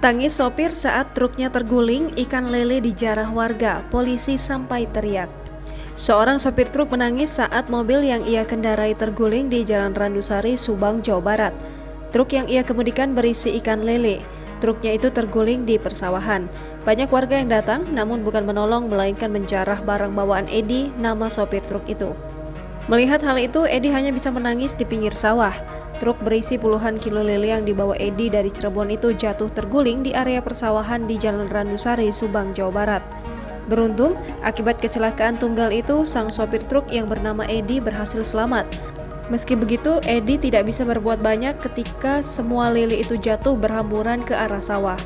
Tangis sopir saat truknya terguling, ikan lele dijarah warga, polisi sampai teriak. Seorang sopir truk menangis saat mobil yang ia kendarai terguling di Jalan Randusari, Subang, Jawa Barat. Truk yang ia kemudikan berisi ikan lele. Truknya itu terguling di persawahan. Banyak warga yang datang, namun bukan menolong, melainkan menjarah barang bawaan Edi, nama sopir truk itu. Melihat hal itu, Edi hanya bisa menangis di pinggir sawah. Truk berisi puluhan kilo lele yang dibawa Edi dari Cirebon itu jatuh terguling di area persawahan di Jalan Randusari, Subang, Jawa Barat. Beruntung, akibat kecelakaan tunggal itu, sang sopir truk yang bernama Edi berhasil selamat. Meski begitu, Edi tidak bisa berbuat banyak ketika semua lele itu jatuh berhamburan ke arah sawah.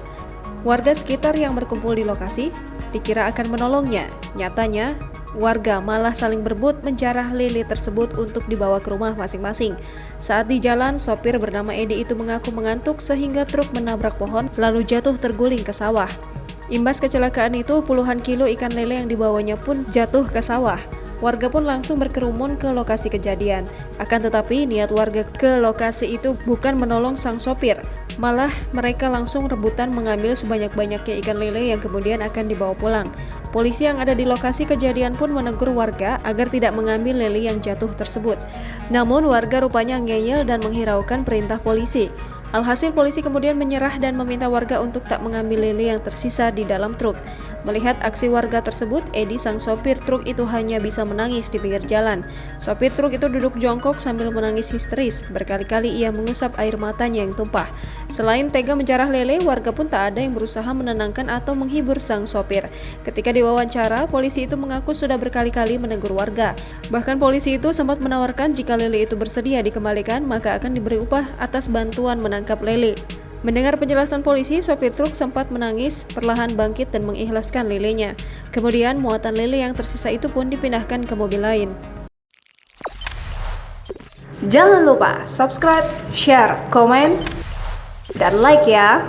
Warga sekitar yang berkumpul di lokasi dikira akan menolongnya. Nyatanya, warga malah saling berebut menjarah lele tersebut untuk dibawa ke rumah masing-masing. Saat di jalan, sopir bernama Edi itu mengaku mengantuk sehingga truk menabrak pohon lalu jatuh terguling ke sawah. Imbas kecelakaan itu, puluhan kilo ikan lele yang dibawanya pun jatuh ke sawah. Warga pun langsung berkerumun ke lokasi kejadian. Akan tetapi, niat warga ke lokasi itu bukan menolong sang sopir. Malah mereka langsung rebutan mengambil sebanyak-banyaknya ikan lele yang kemudian akan dibawa pulang. Polisi yang ada di lokasi kejadian pun menegur warga agar tidak mengambil lele yang jatuh tersebut. Namun warga rupanya ngeyel dan menghiraukan perintah polisi. Alhasil polisi kemudian menyerah dan meminta warga untuk tak mengambil lele yang tersisa di dalam truk. Melihat aksi warga tersebut, Edi sang sopir truk itu hanya bisa menangis di pinggir jalan. Sopir truk itu duduk jongkok sambil menangis histeris. Berkali-kali ia mengusap air matanya yang tumpah. Selain tega menjarah lele, warga pun tak ada yang berusaha menenangkan atau menghibur sang sopir. Ketika diwawancara, polisi itu mengaku sudah berkali-kali menegur warga. Bahkan polisi itu sempat menawarkan jika lele itu bersedia dikembalikan, maka akan diberi upah atas bantuan menangkap lele. Mendengar penjelasan polisi, sopir truk sempat menangis, perlahan bangkit dan mengikhlaskan lelenya. Kemudian muatan lele yang tersisa itu pun dipindahkan ke mobil lain. Jangan lupa subscribe, share, komen, dan like ya!